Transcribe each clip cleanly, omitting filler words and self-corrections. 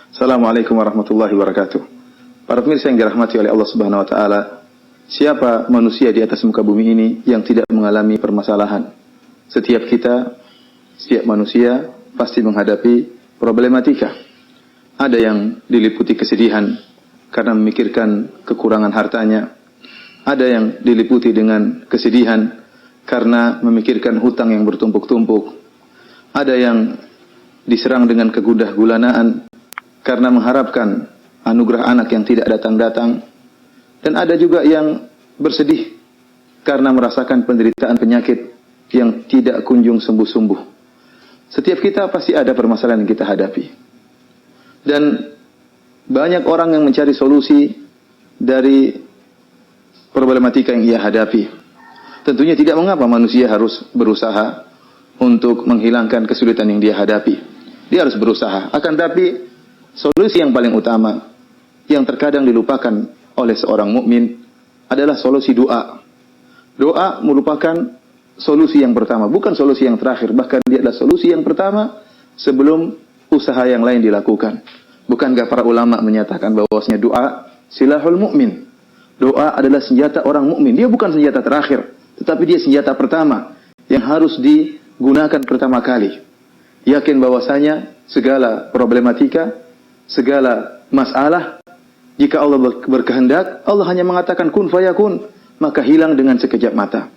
Assalamualaikum warahmatullahi wabarakatuh. Para pemirsa yang dirahmati oleh Allah Subhanahu wa taala, siapa manusia di atas muka bumi ini yang tidak mengalami permasalahan? Setiap kita, setiap manusia pasti menghadapi problematika. Ada yang diliputi kesedihan karena memikirkan kekurangan hartanya. Ada yang diliputi dengan kesedihan karena memikirkan hutang yang bertumpuk-tumpuk. Ada yang diserang dengan kegundah gulanaan karena mengharapkan anugerah anak yang tidak datang-datang. Dan ada juga yang bersedih karena merasakan penderitaan penyakit yang tidak kunjung sembuh-sembuh. Setiap kita pasti ada permasalahan yang kita hadapi. Dan banyak orang yang mencari solusi dari problematika yang ia hadapi. Tentunya tidak mengapa manusia harus berusaha untuk menghilangkan kesulitan yang dia hadapi. Dia harus berusaha. Akan tapi solusi yang paling utama yang terkadang dilupakan oleh seorang mukmin adalah solusi doa. Doa merupakan solusi yang pertama, bukan solusi yang terakhir. Bahkan dia adalah solusi yang pertama sebelum usaha yang lain dilakukan. Bukankah para ulama menyatakan bahwasanya doa silahul mukmin? Doa adalah senjata orang mukmin. Dia bukan senjata terakhir, tetapi dia senjata pertama yang harus digunakan pertama kali. Yakin bahwasanya segala problematika, segala masalah, jika Allah berkehendak, Allah hanya mengatakan kun fayakun, maka hilang dengan sekejap mata.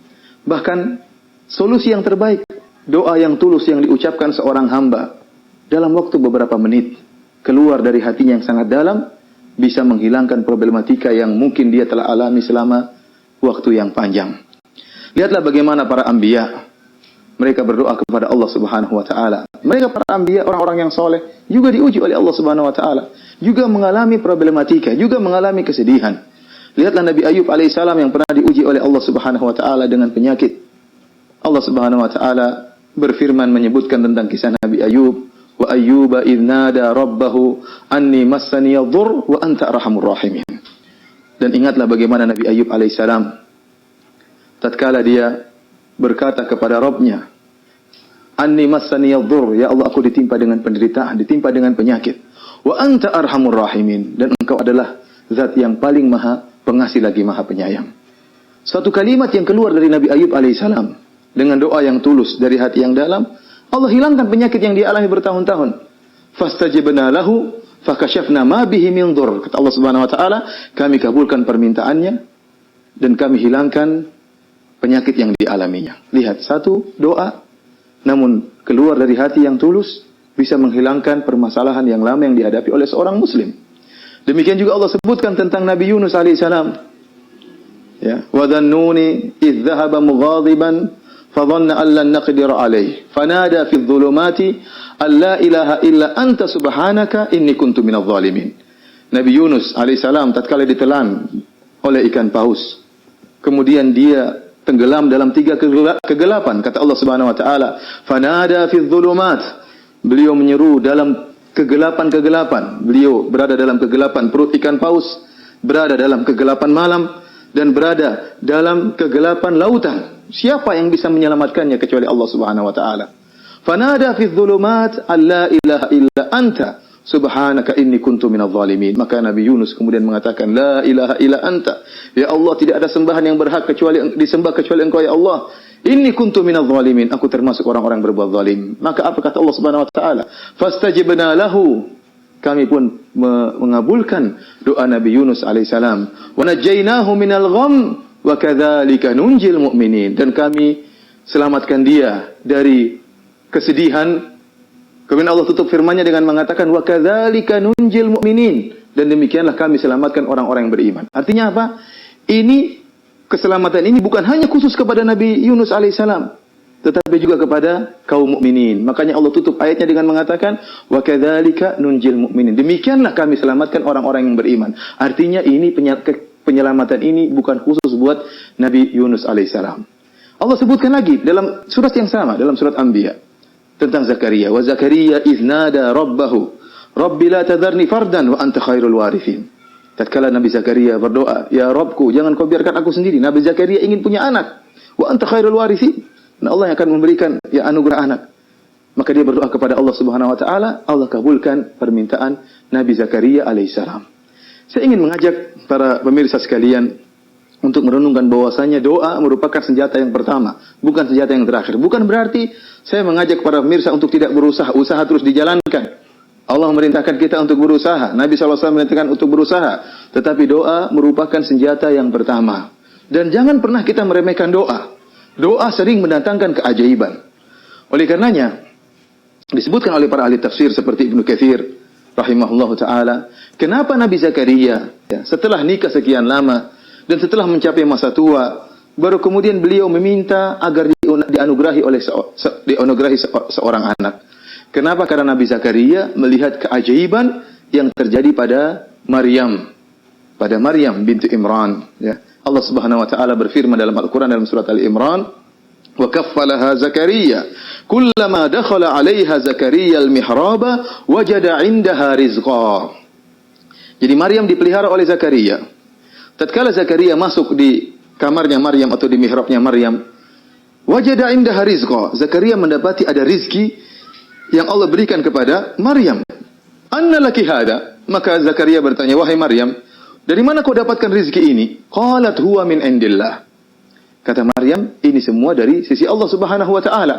Bahkan solusi yang terbaik, doa yang tulus yang diucapkan seorang hamba dalam waktu beberapa menit, keluar dari hatinya yang sangat dalam, bisa menghilangkan problematika yang mungkin dia telah alami selama waktu yang panjang. Lihatlah bagaimana para anbiya, mereka berdoa kepada Allah Subhanahu wa taala. Mereka para anbiya, orang-orang yang soleh, juga diuji oleh Allah Subhanahu wa taala, juga mengalami problematika, juga mengalami kesedihan. Lihatlah Nabi Ayub alaihissalam yang pernah diuji oleh Allah Subhanahu wa taala dengan penyakit. Allah Subhanahu wa taala berfirman menyebutkan tentang kisah Nabi Ayub, wa ayyuba idz nada rabbahu anni massani yadhur wa anta arhamur rahimin. Dan ingatlah bagaimana Nabi Ayub alaihissalam tatkala dia berkata kepada Rabb-Nya, anni massani yadhur, ya Allah aku ditimpa dengan penderitaan, ditimpa dengan penyakit. Wa anta arhamur rahimin, dan engkau adalah zat yang paling maha pengasih lagi maha penyayang. Suatu kalimat yang keluar dari Nabi Ayub alaihissalam dengan doa yang tulus dari hati yang dalam, Allah hilangkan penyakit yang dia alami bertahun-tahun. Fastajibna lahu fakashafna ma bihi min dhur. Kata Allah Subhanahu wa taala, kami kabulkan permintaannya dan kami hilangkan penyakit yang dialaminya. Lihat, satu doa namun keluar dari hati yang tulus bisa menghilangkan permasalahan yang lama yang dihadapi oleh seorang muslim. Demikian juga Allah sebutkan tentang Nabi Yunus alaihissalam. Ya, wa dhannuni idz dhahaba mughadiban fadhanna an lan naqdir alayhi fanada fi dhulumati alla ilaha illa anta subhanaka inni kuntu minadh dhalimin. Nabi Yunus alaihissalam tatkala ditelan oleh ikan paus, kemudian dia tenggelam dalam 3 kegelapan. Kata Allah Subhanahu wa taala, fanada fi dhulumat, beliau menyeru dalam kegelapan-kegelapan. Beliau berada dalam kegelapan perut ikan paus, berada dalam kegelapan malam, dan berada dalam kegelapan lautan. Siapa yang bisa menyelamatkannya kecuali Allah Subhanahu wa taala? Fanada fi dhulumat alla ilaha illa anta subhanaka inni kuntu minadh dhalimin. Maka Nabi Yunus kemudian mengatakan, la ilaha illa anta, ya Allah tidak ada sembahan yang berhak kecuali disembah kecuali Engkau ya Allah. Inni kuntu minadh dhalimin, aku termasuk orang-orang berbuat zalim. Maka apa kata Allah Subhanahu wa taala? Fastajibna lahu, kami pun mengabulkan doa Nabi Yunus alaihissalam. Wa najjaynahu minal gham wa kadzalika nunjil mu'minin, dan kami selamatkan dia dari kesedihan. Kemudian Allah tutup firman-Nya dengan mengatakan wa kadzalika nunjil mu'minin, dan demikianlah kami selamatkan orang-orang yang beriman. Artinya apa? Ini keselamatan ini bukan hanya khusus kepada Nabi Yunus alaihissalam, tetapi juga kepada kaum mukminin. Makanya Allah tutup ayatnya dengan mengatakan wa kadzalika nunjil mu'minin. Demikianlah kami selamatkan orang-orang yang beriman. Artinya ini penyelamatan ini bukan khusus buat Nabi Yunus alaihissalam. Allah sebutkan lagi dalam surat yang sama, dalam surat Anbiya, tentang Zakaria. Wa Zakaria idz nada rabbahu rabbi la tadharni fardan wa anta khairul warithin. Tatkala Nabi Zakaria berdoa, ya Rabbku, jangan kau biarkan aku sendiri. Nabi Zakaria ingin punya anak. Wa anta khairul warithin. Dan Allah yang akan memberikan ya anugerah anak. Maka dia berdoa kepada Allah Subhanahu wa taala, Allah kabulkan permintaan Nabi Zakaria alaihissalam. Saya ingin mengajak para pemirsa sekalian untuk merenungkan bahwasanya doa merupakan senjata yang pertama, bukan senjata yang terakhir. Bukan berarti saya mengajak para pemirsa untuk tidak berusaha, usaha terus dijalankan. Allah memerintahkan kita untuk berusaha, Nabi SAW memerintahkan untuk berusaha. Tetapi doa merupakan senjata yang pertama. Dan jangan pernah kita meremehkan doa. Doa sering mendatangkan keajaiban. Oleh karenanya, disebutkan oleh para ahli tafsir seperti Ibnu Katsir rahimahullahu taala, kenapa Nabi Zakaria setelah nikah sekian lama dan setelah mencapai masa tua, baru kemudian beliau meminta agar dianugerahi seorang anak. Kenapa? Karena Nabi Zakaria melihat keajaiban yang terjadi pada Maryam, binti Imran. Ya. Allah Subhanahu Wa Taala berfirman dalam Al-Quran dalam surat Al-Imran, wa kaffalaha Zakaria kullama dakhala 'alaiha Zakaria al-mihraba wajada 'indaha rizqa. Jadi Maryam dipelihara oleh Zakaria. Tatkala Zakaria masuk di kamarnya Maryam atau di mihrabnya Maryam, wajada 'indaha rizqa. Zakaria mendapati ada rizki yang Allah berikan kepada Maryam. Anna laki hada? Maka Zakaria bertanya, wahai Maryam, dari mana kau dapatkan rizki ini? Qalat huwa min indillah. Kata Maryam, ini semua dari sisi Allah Subhanahu Wa Taala.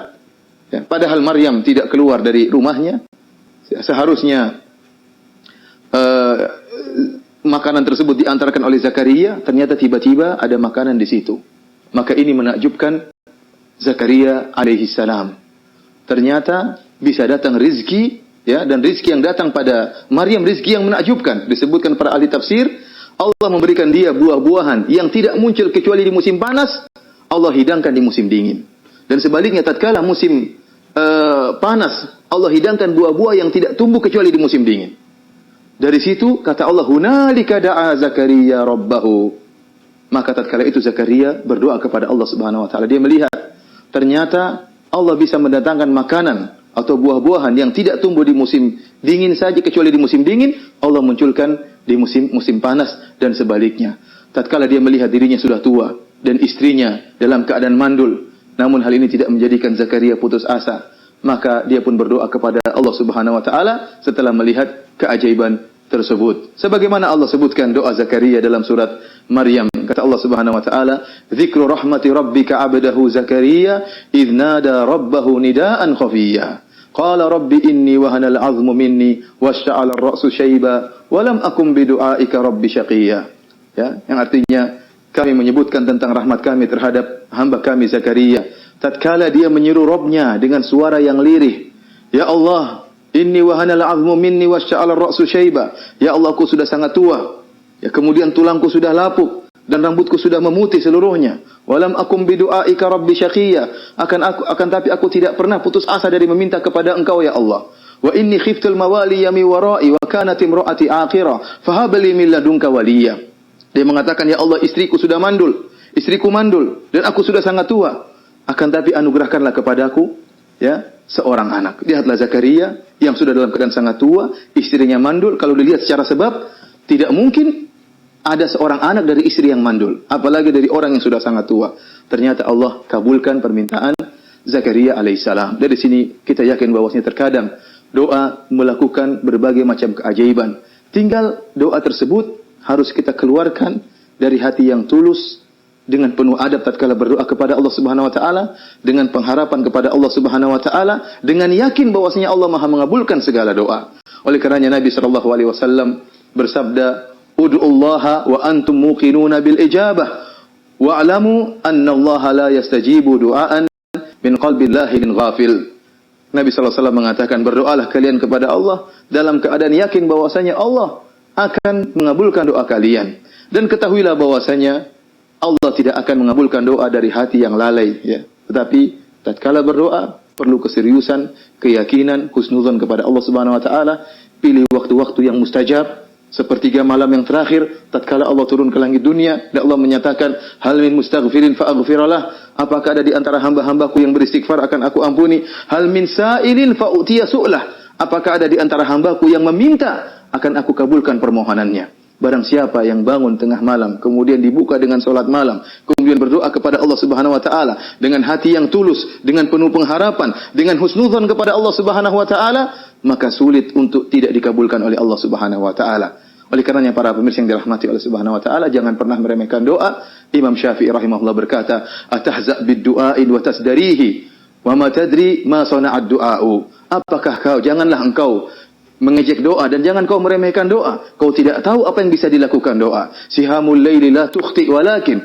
Ya, padahal Maryam tidak keluar dari rumahnya. Seharusnya makanan tersebut diantarkan oleh Zakaria. Ternyata tiba-tiba ada makanan di situ. Maka ini menakjubkan Zakaria alaihissalam. Ternyata bisa datang rizki, ya, dan rizki yang datang pada Maryam rizki yang menakjubkan. Disebutkan para ahli tafsir, Allah memberikan dia buah-buahan yang tidak muncul kecuali di musim panas, Allah hidangkan di musim dingin. Dan sebaliknya tatkala musim panas, Allah hidangkan buah-buah yang tidak tumbuh kecuali di musim dingin. Dari situ kata Allah, hunalika da'a Zakaria rabbahu. Maka tatkala itu Zakaria berdoa kepada Allah Subhanahu Wa Taala. Dia melihat ternyata Allah bisa mendatangkan makanan atau buah-buahan yang tidak tumbuh di musim dingin saja, kecuali di musim dingin Allah munculkan di musim panas, dan sebaliknya. Tatkala dia melihat dirinya sudah tua dan istrinya dalam keadaan mandul, namun hal ini tidak menjadikan Zakaria putus asa, maka dia pun berdoa kepada Allah Subhanahu Wa Taala setelah melihat keajaiban tersebut. Sebagaimana Allah sebutkan doa Zakaria dalam surat Maryam, kata Allah Subhanahu Wa Taala, "Dzikru rahmati rabbika 'abdahu Zakaria idz nada rabbahu nidaan khafiyya. Qala rabbi inni wahana al-'azmu minni washta'ala ar-ra'su shayba wa lam akum bidu'aika rabbi syaqiyya." Ya, yang artinya kami menyebutkan tentang rahmat kami terhadap hamba kami Zakaria tatkala dia menyeru Rabbnya dengan suara yang lirih. Ya Allah, inni wahana al-'azmu minni washta'ala ar-ra'su shayba. Ya Allah, aku sudah sangat tua. Ya, kemudian tulangku sudah lapuk dan rambutku sudah memutih seluruhnya. Walam akum bidu'aika rabbi syaqiyya. Akan tapi aku tidak pernah putus asa dari meminta kepada Engkau ya Allah. Wa inni khiftul mawali yami wara'i wa kanat imra'ati aqira fahab li min ladunka waliyya. Dia mengatakan, ya Allah, istriku sudah mandul, istriku mandul dan aku sudah sangat tua. Akan tapi anugerahkanlah kepadaku ya seorang anak. Lihatlah Zakaria yang sudah dalam keadaan sangat tua, istrinya mandul. Kalau dilihat secara sebab, tidak mungkin ada seorang anak dari istri yang mandul, apalagi dari orang yang sudah sangat tua. Ternyata Allah kabulkan permintaan Zakaria alaihissalam. Dari sini kita yakin bahwasanya terkadang doa melakukan berbagai macam keajaiban. Tinggal doa tersebut harus kita keluarkan dari hati yang tulus, dengan penuh adab tatkala berdoa kepada Allah Subhanahu Wa Taala, dengan pengharapan kepada Allah Subhanahu Wa Taala, dengan yakin bahwasanya Allah Maha mengabulkan segala doa. Oleh karenanya Nabi Shallallahu Alaihi Wasallam bersabda, "Ud'ullaha wa antum muqinuna bil ijabah, wa'lamu anna Allah la yastajibu du'aan min qalbi lahinin ghafil." Nabi sallallahu alaihi wasallam mengatakan, berdoalah kalian kepada Allah dalam keadaan yakin bahwasanya Allah akan mengabulkan doa kalian, dan ketahuilah bahwasanya Allah tidak akan mengabulkan doa dari hati yang lalai, ya. Tetapi tatkala berdoa perlu keseriusan, keyakinan, husnuzan kepada Allah Subhanahu Wa Taala. Pilih waktu-waktu yang mustajab, sepertiga malam yang terakhir tatkala Allah turun ke langit dunia dan Allah menyatakan, hal min mustaghfirin fa aghfiralah. Apakah ada di antara hamba-hambaku yang beristighfar akan aku ampuni? Hal min sa'ilin fa utiya su'lah. Apakah ada di antara hambaku yang meminta akan aku kabulkan permohonannya? Barang siapa yang bangun tengah malam, kemudian dibuka dengan salat malam, kemudian berdoa kepada Allah Subhanahu wa taala dengan hati yang tulus, dengan penuh pengharapan, dengan husnudzon kepada Allah Subhanahu wa taala, maka sulit untuk tidak dikabulkan oleh Allah Subhanahu wa taala. Oleh karenanya para pemirsa yang dirahmati Allah Subhanahu wa taala, jangan pernah meremehkan doa. Imam Syafi'i rahimahullah berkata, "Atahza' bid-du'a'i wa tasdarihi, wa ma tadri ma sana'ad du'a'u." Apakah kau, janganlah engkau mengejek doa dan jangan kau meremehkan doa. Kau tidak tahu apa yang bisa dilakukan doa. Sihamul laili la tukhti walakin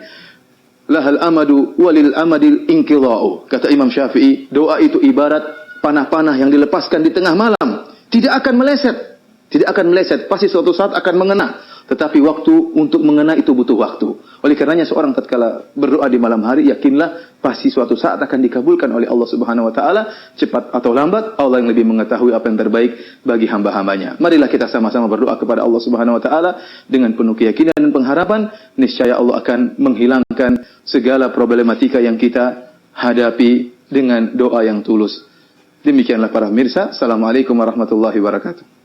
lahal amadu walil amadil inqidha'u. Kata Imam Syafi'i, doa itu ibarat panah-panah yang dilepaskan di tengah malam. Tidak akan meleset. Tidak akan meleset. Pasti suatu saat akan mengena. Tetapi waktu untuk mengena itu butuh waktu. Oleh karenanya seorang tatkala berdoa di malam hari, yakinlah pasti suatu saat akan dikabulkan oleh Allah Subhanahu wa taala, cepat atau lambat. Allah yang lebih mengetahui apa yang terbaik bagi hamba-hambanya. Marilah kita sama-sama berdoa kepada Allah Subhanahu wa taala dengan penuh keyakinan dan pengharapan, niscaya Allah akan menghilangkan segala problematika yang kita hadapi dengan doa yang tulus. Demikianlah para pemirsa. Assalamualaikum warahmatullahi wabarakatuh.